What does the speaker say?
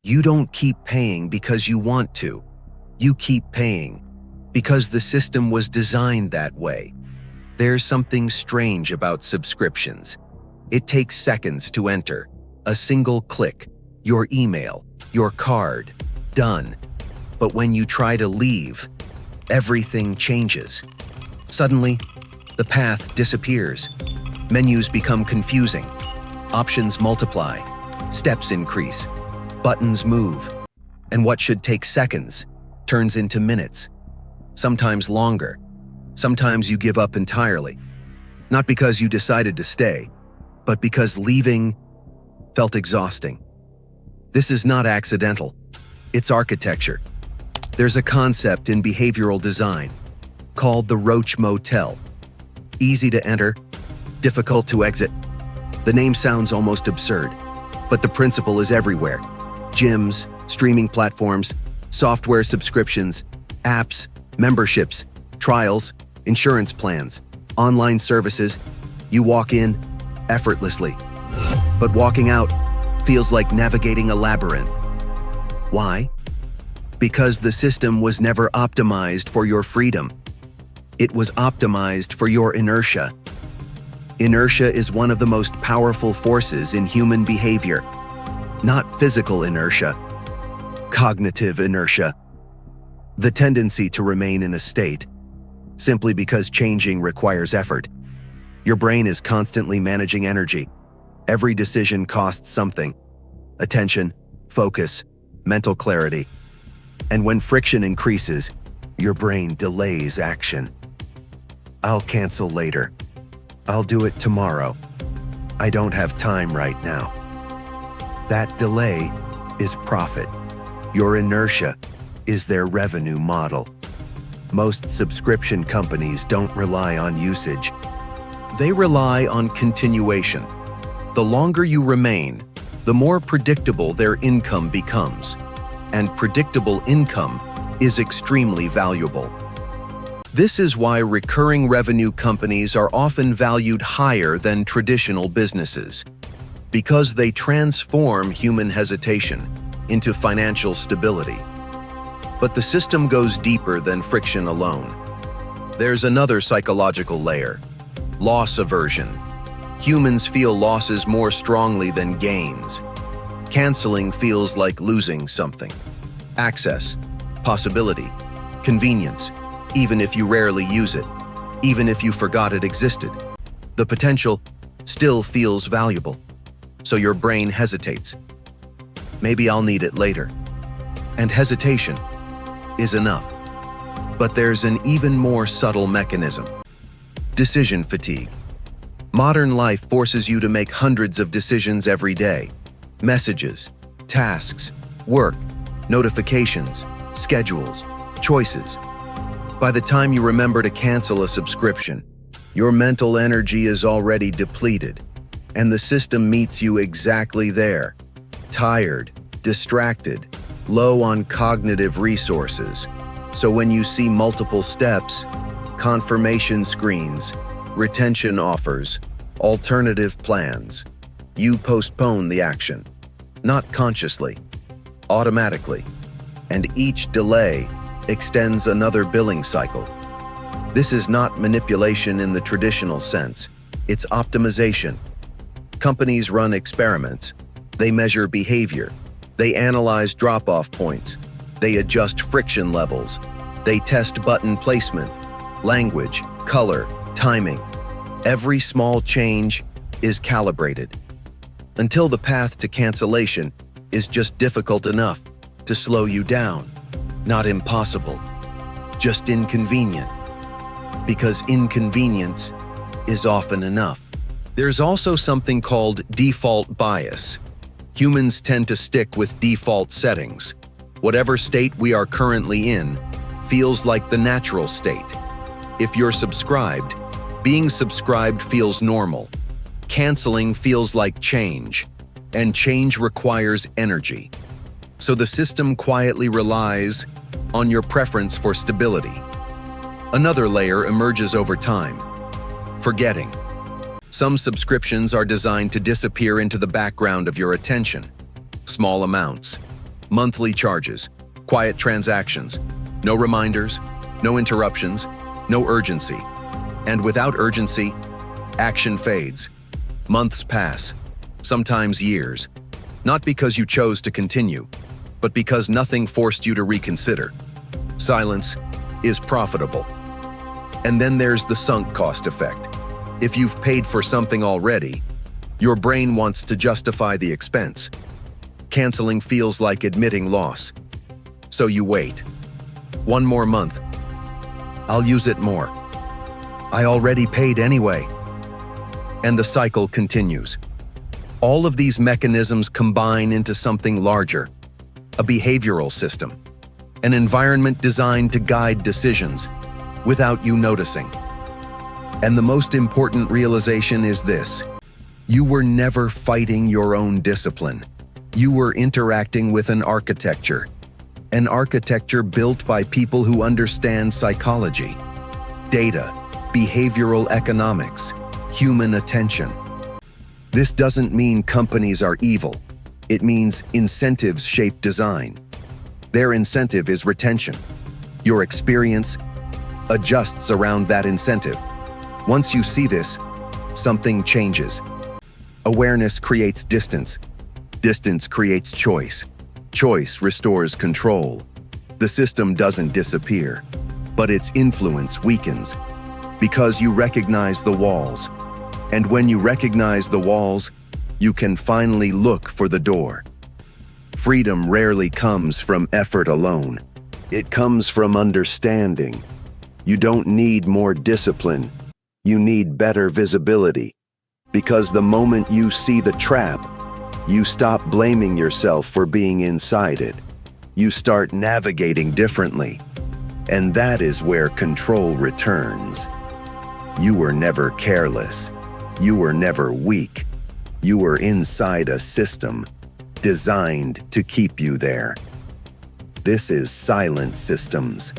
You don't keep paying because you want to. You keep paying because the system was designed that way. There's something strange about subscriptions. It takes seconds to enter. A single click, your email, your card, done. But when you try to leave, everything changes. Suddenly, the path disappears. Menus become confusing. Options multiply. Steps increase. Buttons move. And what should take seconds turns into minutes. Sometimes longer. Sometimes you give up entirely. Not because you decided to stay, but because leaving felt exhausting. This is not accidental. It's architecture. There's a concept in behavioral design called the Roach Motel. Easy to enter, difficult to exit. The name sounds almost absurd, but the principle is everywhere. Gyms, streaming platforms, software subscriptions, apps, memberships, trials, insurance plans, online services. You walk in effortlessly, but walking out feels like navigating a labyrinth. Why? Because the system was never optimized for your freedom. It was optimized for your inertia. Inertia is one of the most powerful forces in human behavior. Not physical inertia, cognitive inertia. The tendency to remain in a state, simply because changing requires effort. Your brain is constantly managing energy. Every decision costs something: attention, focus, mental clarity. And when friction increases, your brain delays action. I'll cancel later. I'll do it tomorrow. I don't have time right now. That delay is profit. Your inertia is their revenue model. Most subscription companies don't rely on usage. They rely on continuation. The longer you remain, the more predictable their income becomes. And predictable income is extremely valuable. This is why recurring revenue companies are often valued higher than traditional businesses, because they transform human hesitation into financial stability. But the system goes deeper than friction alone. There's another psychological layer: loss aversion. Humans feel losses more strongly than gains. Canceling feels like losing something. Access, possibility, convenience, even if you rarely use it, even if you forgot it existed. The potential still feels valuable, so your brain hesitates. Maybe I'll need it later. And hesitation is enough. But there's an even more subtle mechanism: decision fatigue. Modern life forces you to make hundreds of decisions every day. Messages, tasks, work, notifications, schedules, choices. By the time you remember to cancel a subscription, your mental energy is already depleted, and the system meets you exactly there: tired, distracted, low on cognitive resources. So when you see multiple steps, confirmation screens, retention offers, alternative plans, you postpone the action, not consciously, automatically, and each delay extends another billing cycle. This is not manipulation in the traditional sense, it's optimization. Companies run experiments. They measure behavior. They analyze drop-off points. They adjust friction levels. They test button placement, language, color, timing. Every small change is calibrated, until the path to cancellation is just difficult enough to slow you down. Not impossible, just inconvenient. Because inconvenience is often enough. There's also something called default bias. Humans tend to stick with default settings. Whatever state we are currently in feels like the natural state. If you're subscribed, being subscribed feels normal. Canceling feels like change, and change requires energy. So the system quietly relies on your preference for stability. Another layer emerges over time: forgetting. Some subscriptions are designed to disappear into the background of your attention. Small amounts, Monthly charges, quiet transactions, no reminders, no interruptions, no urgency. And without urgency, action fades. Months pass, sometimes years, not because you chose to continue, but because nothing forced you to reconsider. Silence is profitable. And then there's the sunk cost effect. If you've paid for something already, your brain wants to justify the expense. Canceling feels like admitting loss. So you wait. One more month. I'll use it more. I already paid anyway. And the cycle continues. All of these mechanisms combine into something larger, a behavioral system, an environment designed to guide decisions without you noticing. And the most important realization is this: you were never fighting your own discipline. You were interacting with an architecture built by people who understand psychology, data, behavioral economics, human attention. This doesn't mean companies are evil. It means incentives shape design. Their incentive is retention. Your experience adjusts around that incentive. Once you see this, something changes. Awareness creates distance. Distance creates choice. Choice restores control. The system doesn't disappear, but its influence weakens because you recognize the walls. And when you recognize the walls, you can finally look for the door. Freedom rarely comes from effort alone. It comes from understanding. You don't need more discipline. You need better visibility. Because the moment you see the trap, you stop blaming yourself for being inside it. You start navigating differently. And that is where control returns. You were never careless. You were never weak. You were inside a system designed to keep you there. This is Silent Systems.